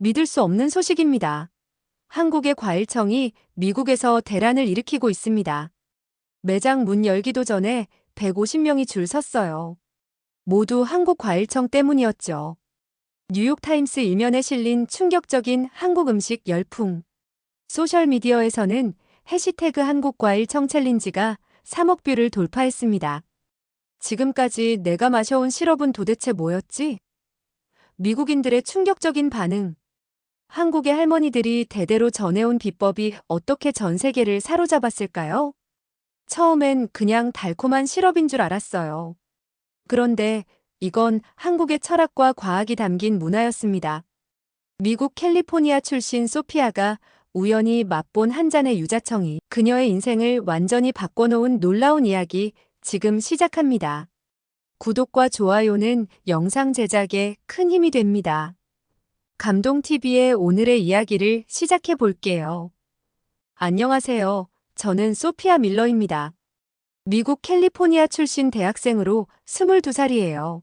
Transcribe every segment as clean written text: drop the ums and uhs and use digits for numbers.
믿을 수 없는 소식입니다. 한국의 과일청이 미국에서 대란을 일으키고 있습니다. 매장 문 열기도 전에 150명이 줄 섰어요. 모두 한국 과일청 때문이었죠. 뉴욕타임스 일면에 실린 충격적인 한국 음식 열풍. 소셜미디어에서는 해시태그 한국과일청 챌린지가 3억 뷰를 돌파했습니다. 지금까지 내가 마셔온 시럽은 도대체 뭐였지? 미국인들의 충격적인 반응. 한국의 할머니들이 대대로 전해온 비법이 어떻게 전 세계를 사로잡았을까요? 처음엔 그냥 달콤한 시럽인 줄 알았어요. 그런데 이건 한국의 철학과 과학이 담긴 문화였습니다. 미국 캘리포니아 출신 소피아가 우연히 맛본 한 잔의 유자청이 그녀의 인생을 완전히 바꿔놓은 놀라운 이야기 지금 시작합니다. 구독과 좋아요는 영상 제작에 큰 힘이 됩니다. 감동TV의 오늘의 이야기를 시작해 볼게요. 안녕하세요. 저는 소피아 밀러입니다. 미국 캘리포니아 출신 대학생으로 22살이에요.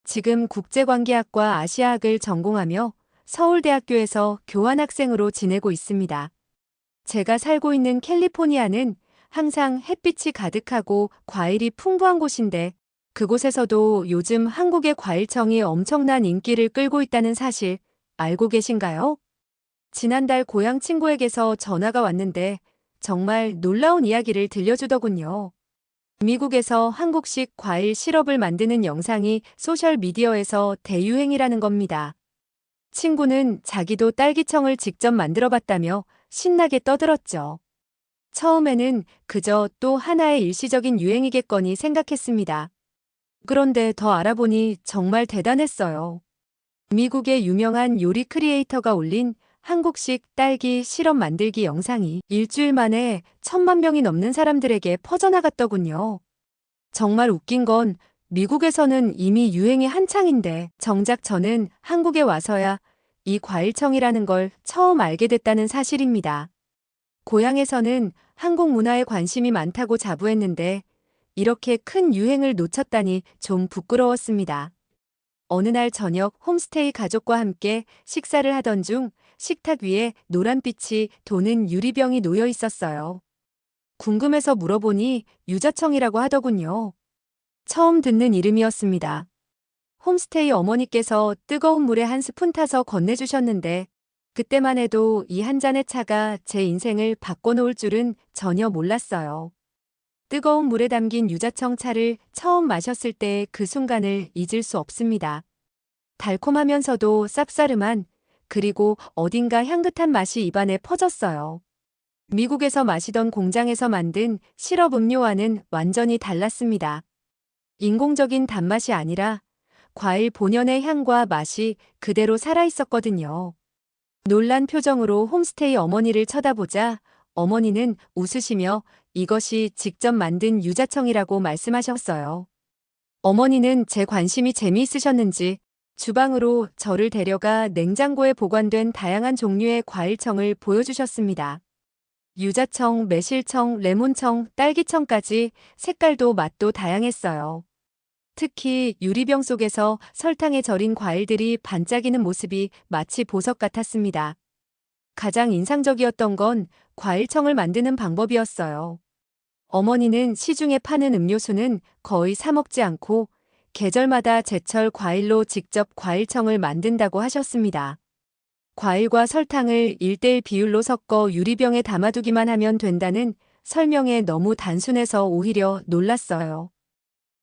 지금 국제관계학과 아시아학을 전공하며 서울대학교에서 교환학생으로 지내고 있습니다. 제가 살고 있는 캘리포니아는 항상 햇빛이 가득하고 과일이 풍부한 곳인데 그곳에서도 요즘 한국의 과일청이 엄청난 인기를 끌고 있다는 사실 알고 계신가요? 지난달 고향 친구에게서 전화가 왔는데 정말 놀라운 이야기를 들려주더군요. 미국에서 한국식 과일 시럽을 만드는 영상이 소셜미디어에서 대유행이라는 겁니다. 친구는 자기도 딸기청을 직접 만들어 봤다며 신나게 떠들었죠. 처음에는 그저 또 하나의 일시적인 유행이겠거니 생각했습니다. 그런데 더 알아보니 정말 대단했어요. 미국의 유명한 요리 크리에이터가 올린 한국식 딸기 시럽 만들기 영상이 일주일 만에 1,000만 명이 넘는 사람들에게 퍼져나갔더군요. 정말 웃긴 건 미국에서는 이미 유행이 한창인데 정작 저는 한국에 와서야 이 과일청이라는 걸 처음 알게 됐다는 사실입니다. 고향에서는 한국 문화에 관심이 많다고 자부했는데 이렇게 큰 유행을 놓쳤다니 좀 부끄러웠습니다. 어느 날 저녁 홈스테이 가족과 함께 식사를 하던 중 식탁 위에 노란빛이 도는 유리병이 놓여 있었어요. 궁금해서 물어보니 유자청이라고 하더군요. 처음 듣는 이름이었습니다. 홈스테이 어머니께서 뜨거운 물에 한 스푼 타서 건네주셨는데 그때만 해도 이 한 잔의 차가 제 인생을 바꿔놓을 줄은 전혀 몰랐어요. 뜨거운 물에 담긴 유자청 차를 처음 마셨을 때의 그 순간을 잊을 수 없습니다. 달콤하면서도 쌉싸름한 그리고 어딘가 향긋한 맛이 입안에 퍼졌어요. 미국에서 마시던 공장에서 만든 시럽 음료와는 완전히 달랐습니다. 인공적인 단맛이 아니라 과일 본연의 향과 맛이 그대로 살아있었거든요. 놀란 표정으로 홈스테이 어머니를 쳐다보자 어머니는 웃으시며 이것이 직접 만든 유자청이라고 말씀하셨어요. 어머니는 제 관심이 재미있으셨는지 주방으로 저를 데려가 냉장고에 보관된 다양한 종류의 과일청을 보여주셨습니다. 유자청, 매실청, 레몬청, 딸기청까지 색깔도 맛도 다양했어요. 특히 유리병 속에서 설탕에 절인 과일들이 반짝이는 모습이 마치 보석 같았습니다. 가장 인상적이었던 건 과일청을 만드는 방법이었어요. 어머니는 시중에 파는 음료수는 거의 사 먹지 않고 계절마다 제철 과일로 직접 과일청을 만든다고 하셨습니다. 과일과 설탕을 1:1 비율로 섞어 유리병에 담아두기만 하면 된다는 설명에 너무 단순해서 오히려 놀랐어요.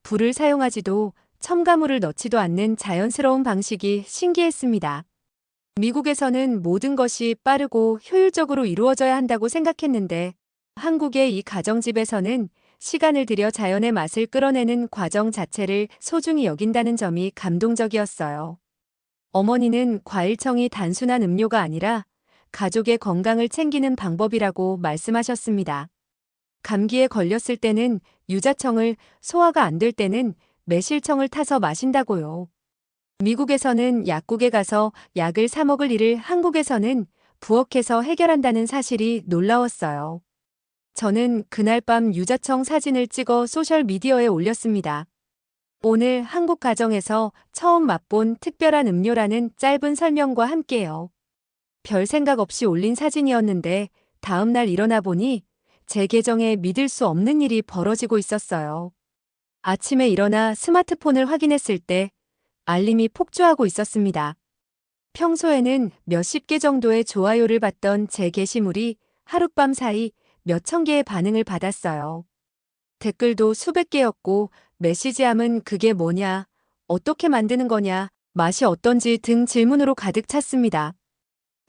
불을 사용하지도 첨가물을 넣지도 않는 자연스러운 방식이 신기했습니다. 미국에서는 모든 것이 빠르고 효율적으로 이루어져야 한다고 생각했는데 한국의 이 가정집에서는 시간을 들여 자연의 맛을 끌어내는 과정 자체를 소중히 여긴다는 점이 감동적이었어요. 어머니는 과일청이 단순한 음료가 아니라 가족의 건강을 챙기는 방법이라고 말씀하셨습니다. 감기에 걸렸을 때는 유자청을, 소화가 안 될 때는 매실청을 타서 마신다고요. 미국에서는 약국에 가서 약을 사 먹을 일을 한국에서는 부엌에서 해결한다는 사실이 놀라웠어요. 저는 그날 밤 유자청 사진을 찍어 소셜미디어에 올렸습니다. 오늘 한국 가정에서 처음 맛본 특별한 음료라는 짧은 설명과 함께요. 별 생각 없이 올린 사진이었는데 다음날 일어나 보니 제 계정에 믿을 수 없는 일이 벌어지고 있었어요. 아침에 일어나 스마트폰을 확인했을 때 알림이 폭주하고 있었습니다. 평소에는 몇십 개 정도의 좋아요를 받던 제 게시물이 하룻밤 사이 몇천 개의 반응을 받았어요. 댓글도 수백 개였고 메시지함은 그게 뭐냐, 어떻게 만드는 거냐, 맛이 어떤지 등 질문으로 가득 찼습니다.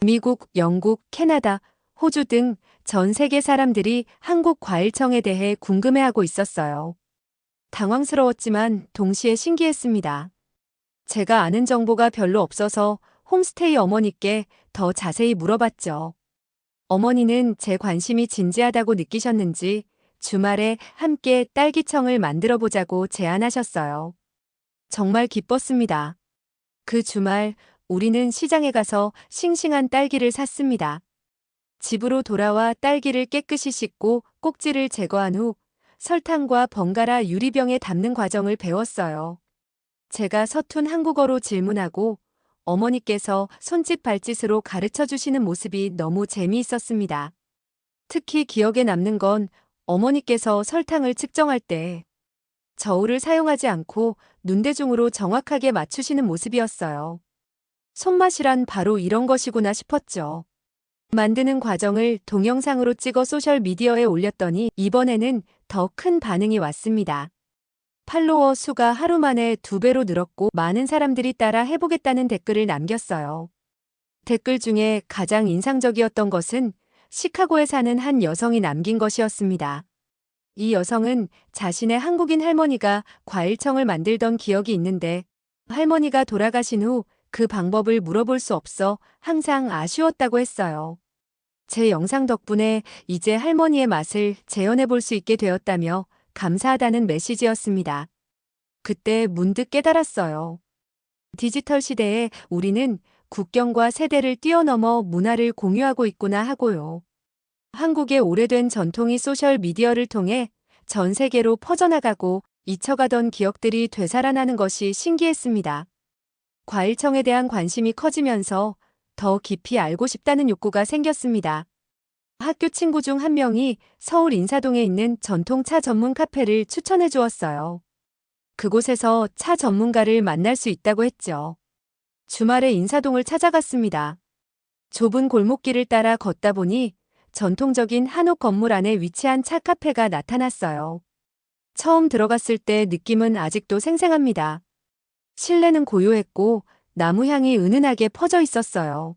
미국, 영국, 캐나다, 호주 등 전 세계 사람들이 한국과일청에 대해 궁금해하고 있었어요. 당황스러웠지만 동시에 신기했습니다. 제가 아는 정보가 별로 없어서 홈스테이 어머니께 더 자세히 물어봤죠. 어머니는 제 관심이 진지하다고 느끼셨는지 주말에 함께 딸기청을 만들어 보자고 제안하셨어요. 정말 기뻤습니다. 그 주말 우리는 시장에 가서 싱싱한 딸기를 샀습니다. 집으로 돌아와 딸기를 깨끗이 씻고 꼭지를 제거한 후 설탕과 번갈아 유리병에 담는 과정을 배웠어요. 제가 서툰 한국어로 질문하고 어머니께서 손짓 발짓으로 가르쳐 주시는 모습이 너무 재미있었습니다. 특히 기억에 남는 건 어머니께서 설탕을 측정할 때 저울을 사용하지 않고 눈대중으로 정확하게 맞추시는 모습이었어요. 손맛이란 바로 이런 것이구나 싶었죠. 만드는 과정을 동영상으로 찍어 소셜미디어에 올렸더니 이번에는 더 큰 반응이 왔습니다. 팔로워 수가 하루 만에 2배로 늘었고 많은 사람들이 따라 해보겠다는 댓글을 남겼어요. 댓글 중에 가장 인상적이었던 것은 시카고에 사는 한 여성이 남긴 것이었습니다. 이 여성은 자신의 한국인 할머니가 과일청을 만들던 기억이 있는데 할머니가 돌아가신 후 그 방법을 물어볼 수 없어 항상 아쉬웠다고 했어요. 제 영상 덕분에 이제 할머니의 맛을 재현해 볼 수 있게 되었다며 감사하다는 메시지였습니다. 그때 문득 깨달았어요. 디지털 시대에 우리는 국경과 세대를 뛰어넘어 문화를 공유하고 있구나 하고요. 한국의 오래된 전통이 소셜미디어를 통해 전 세계로 퍼져나가고 잊혀가던 기억들이 되살아나는 것이 신기했습니다. 과일청에 대한 관심이 커지면서 더 깊이 알고 싶다는 욕구가 생겼습니다. 학교 친구 중 한 명이 서울 인사동에 있는 전통 차 전문 카페를 추천해 주었어요. 그곳에서 차 전문가를 만날 수 있다고 했죠. 주말에 인사동을 찾아갔습니다. 좁은 골목길을 따라 걷다 보니 전통적인 한옥 건물 안에 위치한 차 카페가 나타났어요. 처음 들어갔을 때 느낌은 아직도 생생합니다. 실내는 고요했고 나무 향이 은은하게 퍼져 있었어요.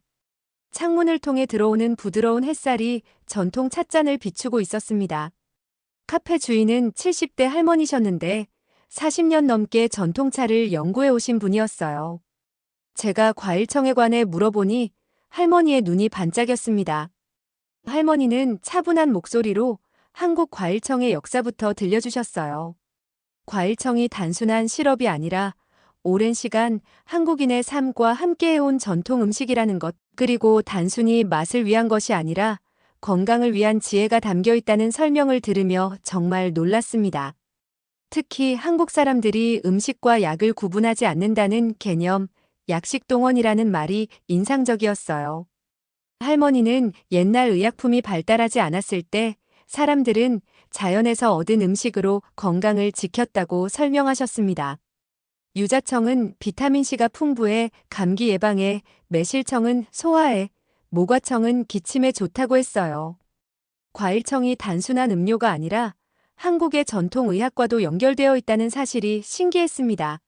창문을 통해 들어오는 부드러운 햇살이 전통 찻잔을 비추고 있었습니다. 카페 주인은 70대 할머니셨는데 40년 넘게 전통차를 연구해 오신 분이었어요. 제가 과일청에 관해 물어보니 할머니의 눈이 반짝였습니다. 할머니는 차분한 목소리로 한국 과일청의 역사부터 들려주셨어요. 과일청이 단순한 시럽이 아니라 오랜 시간 한국인의 삶과 함께해온 전통 음식이라는 것, 그리고 단순히 맛을 위한 것이 아니라 건강을 위한 지혜가 담겨 있다는 설명을 들으며 정말 놀랐습니다. 특히 한국 사람들이 음식과 약을 구분하지 않는다는 개념, 약식동원이라는 말이 인상적이었어요. 할머니는 옛날 의약품이 발달하지 않았을 때 사람들은 자연에서 얻은 음식으로 건강을 지켰다고 설명하셨습니다. 유자청은 비타민C가 풍부해 감기 예방에, 매실청은 소화에, 모과청은 기침에 좋다고 했어요. 과일청이 단순한 음료가 아니라 한국의 전통 의학과도 연결되어 있다는 사실이 신기했습니다.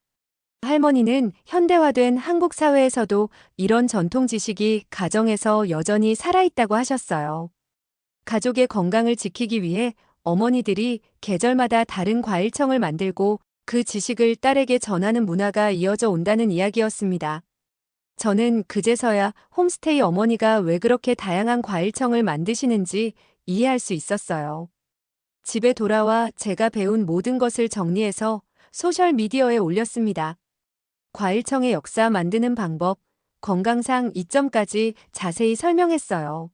할머니는 현대화된 한국 사회에서도 이런 전통 지식이 가정에서 여전히 살아있다고 하셨어요. 가족의 건강을 지키기 위해 어머니들이 계절마다 다른 과일청을 만들고 그 지식을 딸에게 전하는 문화가 이어져 온다는 이야기였습니다. 저는 그제서야 홈스테이 어머니가 왜 그렇게 다양한 과일청을 만드시는지 이해할 수 있었어요. 집에 돌아와 제가 배운 모든 것을 정리해서 소셜미디어에 올렸습니다. 과일청의 역사 만드는 방법, 건강상 이점까지 자세히 설명했어요.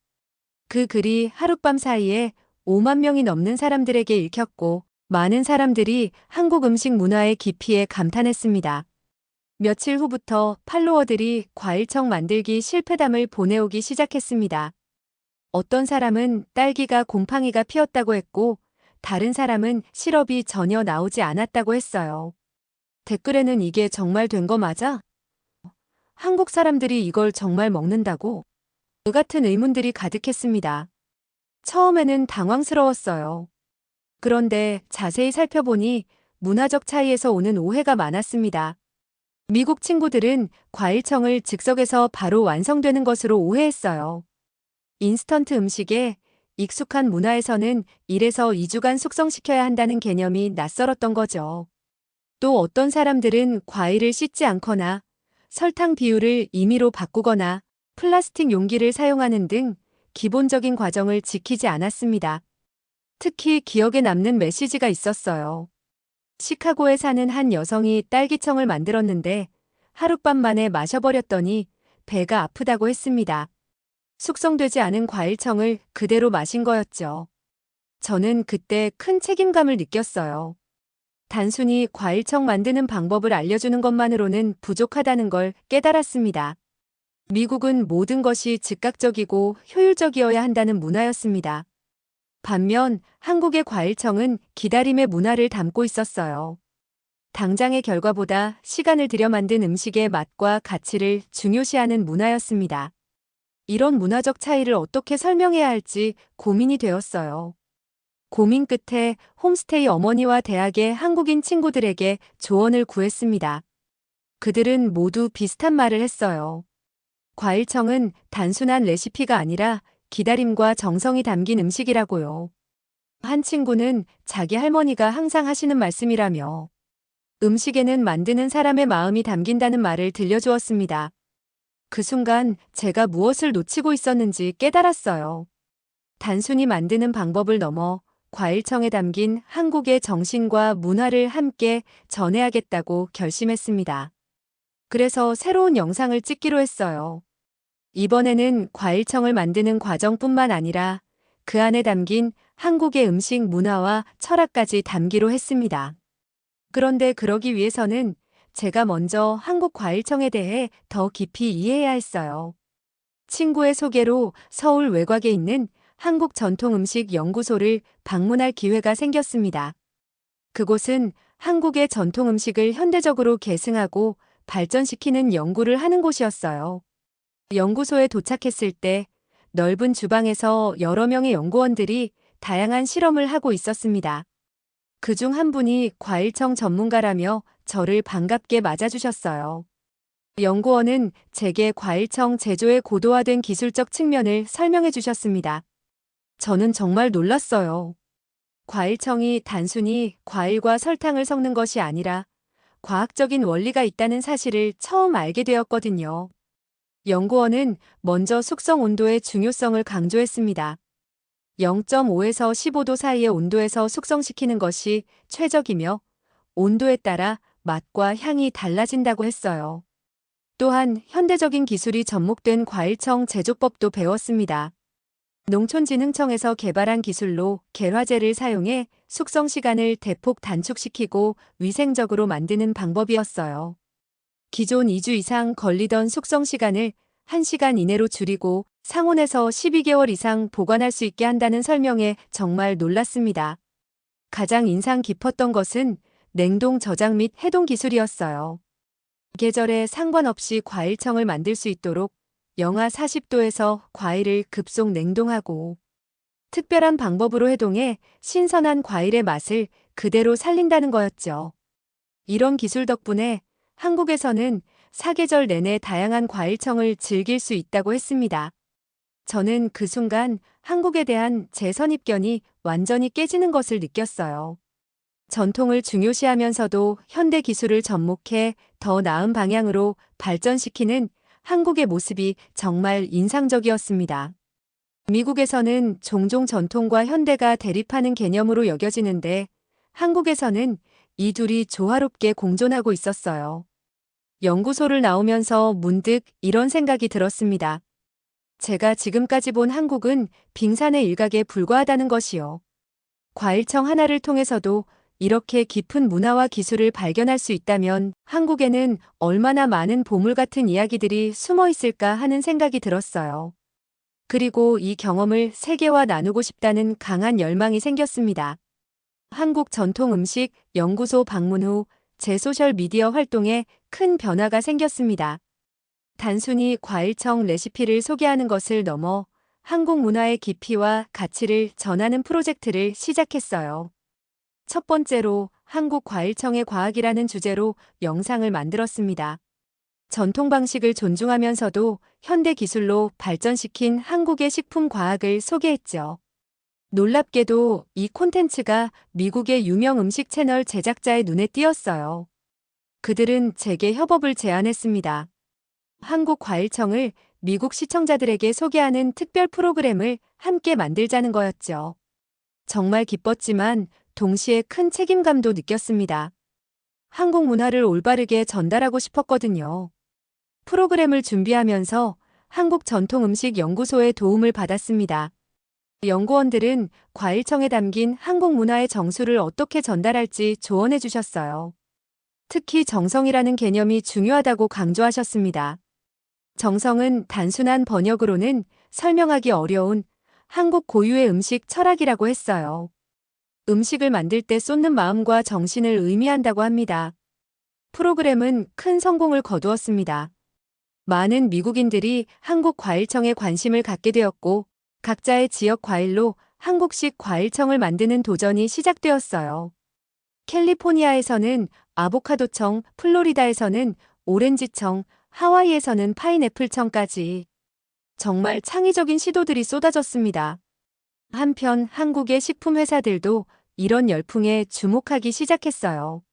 그 글이 하룻밤 사이에 5만 명이 넘는 사람들에게 읽혔고 많은 사람들이 한국 음식 문화의 깊이에 감탄했습니다. 며칠 후부터 팔로워들이 과일청 만들기 실패담을 보내오기 시작했습니다. 어떤 사람은 딸기가 곰팡이가 피었다고 했고, 다른 사람은 시럽이 전혀 나오지 않았다고 했어요. 댓글에는 이게 정말 된 거 맞아? 한국 사람들이 이걸 정말 먹는다고? 같은 의문들이 가득했습니다. 처음에는 당황스러웠어요. 그런데 자세히 살펴보니 문화적 차이에서 오는 오해가 많았습니다. 미국 친구들은 과일청을 즉석에서 바로 완성되는 것으로 오해했어요. 인스턴트 음식에 익숙한 문화에서는 1에서 2주간 숙성시켜야 한다는 개념이 낯설었던 거죠. 또 어떤 사람들은 과일을 씻지 않거나 설탕 비율을 임의로 바꾸거나 플라스틱 용기를 사용하는 등 기본적인 과정을 지키지 않았습니다. 특히 기억에 남는 메시지가 있었어요. 시카고에 사는 한 여성이 딸기청을 만들었는데 하룻밤 만에 마셔버렸더니 배가 아프다고 했습니다. 숙성되지 않은 과일청을 그대로 마신 거였죠. 저는 그때 큰 책임감을 느꼈어요. 단순히 과일청 만드는 방법을 알려주는 것만으로는 부족하다는 걸 깨달았습니다. 미국은 모든 것이 즉각적이고 효율적이어야 한다는 문화였습니다. 반면 한국의 과일청은 기다림의 문화를 담고 있었어요. 당장의 결과보다 시간을 들여 만든 음식의 맛과 가치를 중요시하는 문화였습니다. 이런 문화적 차이를 어떻게 설명해야 할지 고민이 되었어요. 고민 끝에 홈스테이 어머니와 대학의 한국인 친구들에게 조언을 구했습니다. 그들은 모두 비슷한 말을 했어요. 과일청은 단순한 레시피가 아니라 기다림과 정성이 담긴 음식이라고요. 한 친구는 자기 할머니가 항상 하시는 말씀이라며 음식에는 만드는 사람의 마음이 담긴다는 말을 들려주었습니다. 그 순간 제가 무엇을 놓치고 있었는지 깨달았어요. 단순히 만드는 방법을 넘어 과일청에 담긴 한국의 정신과 문화를 함께 전해야겠다고 결심했습니다. 그래서 새로운 영상을 찍기로 했어요. 이번에는 과일청을 만드는 과정뿐만 아니라 그 안에 담긴 한국의 음식 문화와 철학까지 담기로 했습니다. 그런데 그러기 위해서는 제가 먼저 한국 과일청에 대해 더 깊이 이해해야 했어요. 친구의 소개로 서울 외곽에 있는 한국 전통음식 연구소를 방문할 기회가 생겼습니다. 그곳은 한국의 전통음식을 현대적으로 계승하고 발전시키는 연구를 하는 곳이었어요. 연구소에 도착했을 때 넓은 주방에서 여러 명의 연구원들이 다양한 실험을 하고 있었습니다. 그중 한 분이 과일청 전문가라며 저를 반갑게 맞아주셨어요. 연구원은 제게 과일청 제조의 고도화된 기술적 측면을 설명해 주셨습니다. 저는 정말 놀랐어요. 과일청이 단순히 과일과 설탕을 섞는 것이 아니라 과학적인 원리가 있다는 사실을 처음 알게 되었거든요. 연구원은 먼저 숙성 온도의 중요성을 강조했습니다. 0.5에서 15도 사이의 온도에서 숙성시키는 것이 최적이며 온도에 따라 맛과 향이 달라진다고 했어요. 또한 현대적인 기술이 접목된 과일청 제조법도 배웠습니다. 농촌진흥청에서 개발한 기술로 계화제를 사용해 숙성 시간을 대폭 단축시키고 위생적으로 만드는 방법이었어요. 기존 2주 이상 걸리던 숙성 시간을 1시간 이내로 줄이고 상온에서 12개월 이상 보관할 수 있게 한다는 설명에 정말 놀랐습니다. 가장 인상 깊었던 것은 냉동 저장 및 해동 기술이었어요. 계절에 상관없이 과일청을 만들 수 있도록 영하 40도에서 과일을 급속 냉동하고 특별한 방법으로 해동해 신선한 과일의 맛을 그대로 살린다는 거였죠. 이런 기술 덕분에 한국에서는 사계절 내내 다양한 과일청을 즐길 수 있다고 했습니다. 저는 그 순간 한국에 대한 제 선입견이 완전히 깨지는 것을 느꼈어요. 전통을 중요시하면서도 현대 기술을 접목해 더 나은 방향으로 발전시키는 한국의 모습이 정말 인상적이었습니다. 미국에서는 종종 전통과 현대가 대립하는 개념으로 여겨지는데 한국에서는 이 둘이 조화롭게 공존하고 있었어요. 연구소를 나오면서 문득 이런 생각이 들었습니다. 제가 지금까지 본 한국은 빙산의 일각에 불과하다는 것이요. 과일청 하나를 통해서도 이렇게 깊은 문화와 기술을 발견할 수 있다면 한국에는 얼마나 많은 보물 같은 이야기들이 숨어 있을까 하는 생각이 들었어요. 그리고 이 경험을 세계와 나누고 싶다는 강한 열망이 생겼습니다. 한국 전통 음식 연구소 방문 후 제 소셜미디어 활동에 큰 변화가 생겼습니다. 단순히 과일청 레시피를 소개하는 것을 넘어 한국 문화의 깊이와 가치를 전하는 프로젝트를 시작했어요. 첫 번째로 한국 과일청의 과학이라는 주제로 영상을 만들었습니다. 전통 방식을 존중하면서도 현대 기술로 발전시킨 한국의 식품 과학을 소개했죠. 놀랍게도 이 콘텐츠가 미국의 유명 음식 채널 제작자의 눈에 띄었어요. 그들은 제게 협업을 제안했습니다. 한국 과일청을 미국 시청자들에게 소개하는 특별 프로그램을 함께 만들자는 거였죠. 정말 기뻤지만 동시에 큰 책임감도 느꼈습니다. 한국 문화를 올바르게 전달하고 싶었거든요. 프로그램을 준비하면서 한국 전통 음식 연구소의 도움을 받았습니다. 연구원들은 과일청에 담긴 한국 문화의 정수를 어떻게 전달할지 조언해 주셨어요. 특히 정성이라는 개념이 중요하다고 강조하셨습니다. 정성은 단순한 번역으로는 설명하기 어려운 한국 고유의 음식 철학이라고 했어요. 음식을 만들 때 쏟는 마음과 정신을 의미한다고 합니다. 프로그램은 큰 성공을 거두었습니다. 많은 미국인들이 한국 과일청에 관심을 갖게 되었고 각자의 지역 과일로 한국식 과일청을 만드는 도전이 시작되었어요. 캘리포니아에서는 아보카도청, 플로리다에서는 오렌지청, 하와이에서는 파인애플청까지 정말 창의적인 시도들이 쏟아졌습니다. 한편 한국의 식품 회사들도 이런 열풍에 주목하기 시작했어요.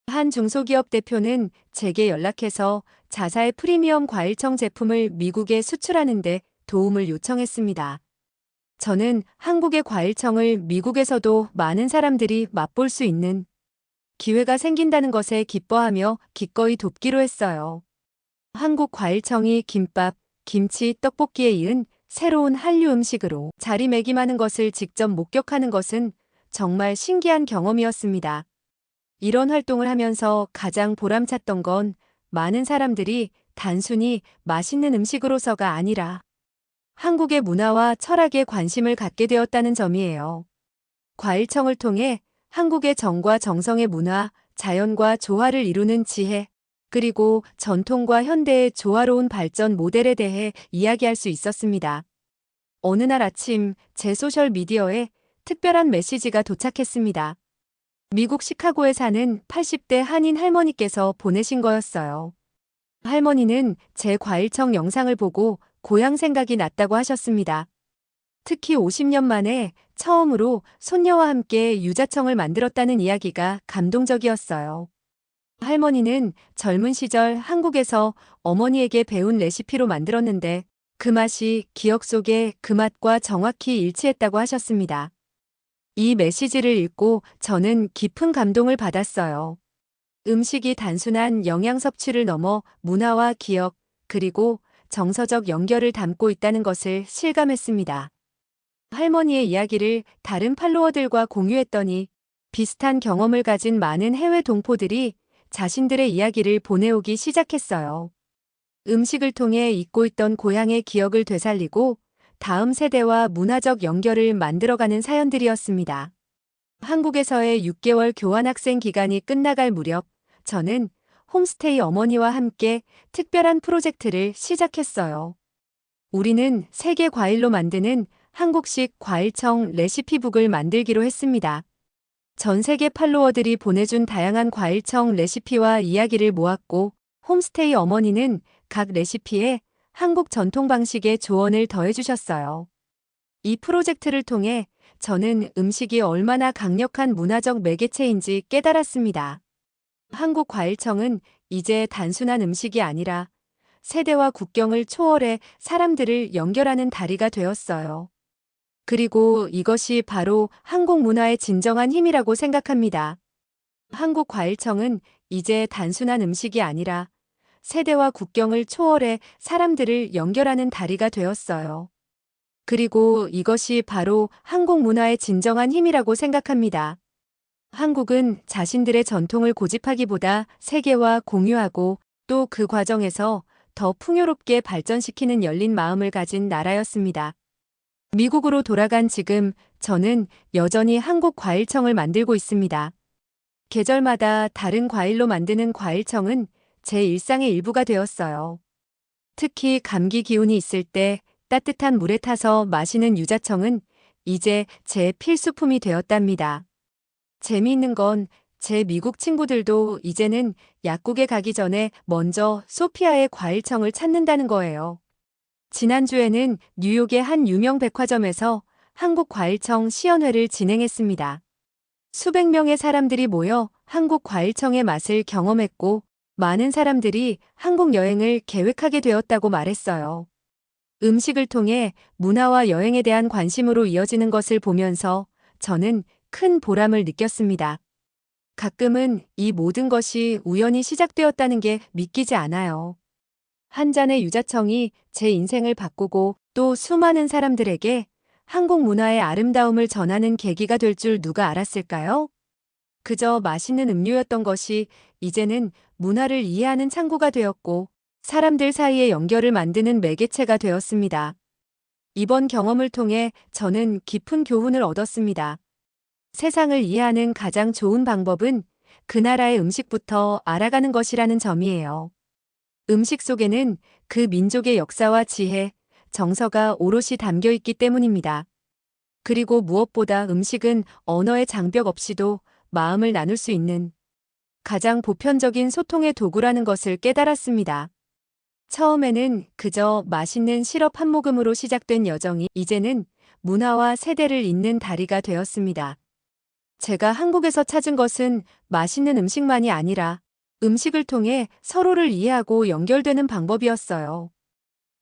한 중소기업 대표는 제게 연락해서 자사의 프리미엄 과일청 제품을 미국에 수출하는 데 도움을 요청했습니다. 저는 한국의 과일청을 미국에서도 많은 사람들이 맛볼 수 있는 기회가 생긴다는 것에 기뻐하며 기꺼이 돕기로 했어요. 한국 과일청이 김밥, 김치, 떡볶이에 이은 새로운 한류 음식으로 자리매김하는 것을 직접 목격하는 것은 정말 신기한 경험이었습니다. 이런 활동을 하면서 가장 보람찼던 건 많은 사람들이 단순히 맛있는 음식으로서가 아니라 한국의 문화와 철학에 관심을 갖게 되었다는 점이에요. 과일청을 통해 한국의 정과 정성의 문화, 자연과 조화를 이루는 지혜, 그리고 전통과 현대의 조화로운 발전 모델에 대해 이야기할 수 있었습니다. 어느 날 아침 제 소셜미디어에 특별한 메시지가 도착했습니다. 미국 시카고에 사는 80대 한인 할머니께서 보내신 거였어요. 할머니는 제 과일청 영상을 보고 고향 생각이 났다고 하셨습니다. 특히 50년 만에 처음으로 손녀와 함께 유자청을 만들었다는 이야기가 감동적이었어요. 할머니는 젊은 시절 한국에서 어머니에게 배운 레시피로 만들었는데 그 맛이 기억 속에 그 맛과 정확히 일치했다고 하셨습니다. 이 메시지를 읽고 저는 깊은 감동을 받았어요. 음식이 단순한 영양 섭취를 넘어 문화와 기억, 그리고 정서적 연결을 담고 있다는 것을 실감했습니다. 할머니의 이야기를 다른 팔로워들과 공유했더니 비슷한 경험을 가진 많은 해외 동포들이 자신들의 이야기를 보내오기 시작했어요. 음식을 통해 잊고 있던 고향의 기억을 되살리고 다음 세대와 문화적 연결을 만들어가는 사연들이었습니다. 한국에서의 6개월 교환학생 기간이 끝나갈 무렵 저는 홈스테이 어머니와 함께 특별한 프로젝트를 시작했어요. 우리는 세계 과일로 만드는 한국식 과일청 레시피북을 만들기로 했습니다. 전 세계 팔로워들이 보내준 다양한 과일청 레시피와 이야기를 모았고 홈스테이 어머니는 각 레시피에 한국 전통 방식의 조언을 더해주셨어요. 이 프로젝트를 통해 저는 음식이 얼마나 강력한 문화적 매개체인지 깨달았습니다. 한국 과일청은 이제 단순한 음식이 아니라 세대와 국경을 초월해 사람들을 연결하는 다리가 되었어요. 그리고 이것이 바로 한국 문화의 진정한 힘이라고 생각합니다. 한국 과일청은 이제 단순한 음식이 아니라 세대와 국경을 초월해 사람들을 연결하는 다리가 되었어요. 그리고 이것이 바로 한국 문화의 진정한 힘이라고 생각합니다. 한국은 자신들의 전통을 고집하기보다 세계와 공유하고 또 그 과정에서 더 풍요롭게 발전시키는 열린 마음을 가진 나라였습니다. 미국으로 돌아간 지금 저는 여전히 한국 과일청을 만들고 있습니다. 계절마다 다른 과일로 만드는 과일청은 제 일상의 일부가 되었어요. 특히 감기 기운이 있을 때 따뜻한 물에 타서 마시는 유자청은 이제 제 필수품이 되었답니다. 재미있는 건 제 미국 친구들도 이제는 약국에 가기 전에 먼저 소피아의 과일청을 찾는다는 거예요. 지난주에는 뉴욕의 한 유명 백화점에서 한국 과일청 시연회를 진행했습니다. 수백 명의 사람들이 모여 한국 과일청의 맛을 경험했고 많은 사람들이 한국 여행을 계획하게 되었다고 말했어요. 음식을 통해 문화와 여행에 대한 관심으로 이어지는 것을 보면서 저는 큰 보람을 느꼈습니다. 가끔은 이 모든 것이 우연히 시작되었다는 게 믿기지 않아요. 한 잔의 유자청이 제 인생을 바꾸고 또 수많은 사람들에게 한국 문화의 아름다움을 전하는 계기가 될 줄 누가 알았을까요? 그저 맛있는 음료였던 것이 이제는 문화를 이해하는 창구가 되었고 사람들 사이의 연결을 만드는 매개체가 되었습니다. 이번 경험을 통해 저는 깊은 교훈을 얻었습니다. 세상을 이해하는 가장 좋은 방법은 그 나라의 음식부터 알아가는 것이라는 점이에요. 음식 속에는 그 민족의 역사와 지혜, 정서가 오롯이 담겨 있기 때문입니다. 그리고 무엇보다 음식은 언어의 장벽 없이도 마음을 나눌 수 있는 가장 보편적인 소통의 도구라는 것을 깨달았습니다. 처음에는 그저 맛있는 시럽 한 모금으로 시작된 여정이 이제는 문화와 세대를 잇는 다리가 되었습니다. 제가 한국에서 찾은 것은 맛있는 음식만이 아니라 음식을 통해 서로를 이해하고 연결되는 방법이었어요.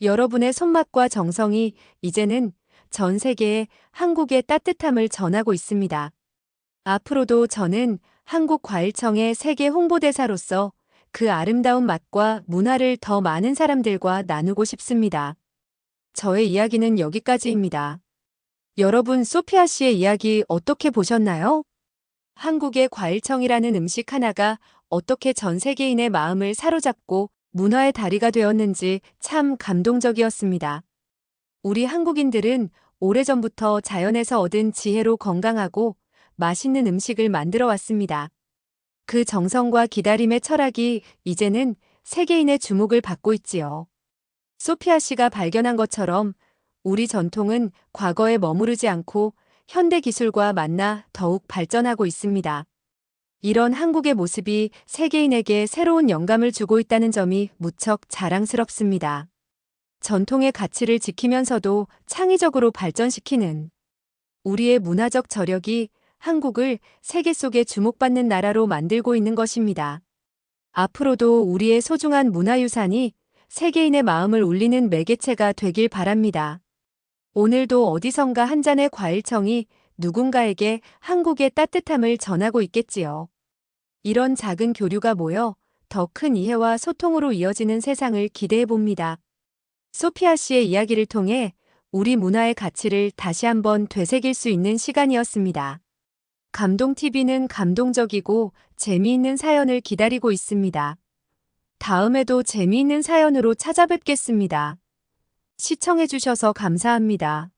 여러분의 손맛과 정성이 이제는 전 세계에 한국의 따뜻함을 전하고 있습니다. 앞으로도 저는 한국과일청의 세계 홍보대사로서 그 아름다운 맛과 문화를 더 많은 사람들과 나누고 싶습니다. 저의 이야기는 여기까지입니다. 여러분, 소피아 씨의 이야기 어떻게 보셨나요? 한국의 과일청이라는 음식 하나가 어떻게 전 세계인의 마음을 사로잡고 문화의 다리가 되었는지 참 감동적이었습니다. 우리 한국인들은 오래전부터 자연에서 얻은 지혜로 건강하고 맛있는 음식을 만들어 왔습니다. 그 정성과 기다림의 철학이 이제는 세계인의 주목을 받고 있지요. 소피아 씨가 발견한 것처럼 우리 전통은 과거에 머무르지 않고 현대 기술과 만나 더욱 발전하고 있습니다. 이런 한국의 모습이 세계인에게 새로운 영감을 주고 있다는 점이 무척 자랑스럽습니다. 전통의 가치를 지키면서도 창의적으로 발전시키는 우리의 문화적 저력이 한국을 세계 속에 주목받는 나라로 만들고 있는 것입니다. 앞으로도 우리의 소중한 문화유산이 세계인의 마음을 울리는 매개체가 되길 바랍니다. 오늘도 어디선가 한 잔의 과일청이 누군가에게 한국의 따뜻함을 전하고 있겠지요. 이런 작은 교류가 모여 더 큰 이해와 소통으로 이어지는 세상을 기대해 봅니다. 소피아 씨의 이야기를 통해 우리 문화의 가치를 다시 한번 되새길 수 있는 시간이었습니다. 감동TV는 감동적이고 재미있는 사연을 기다리고 있습니다. 다음에도 재미있는 사연으로 찾아뵙겠습니다. 시청해주셔서 감사합니다.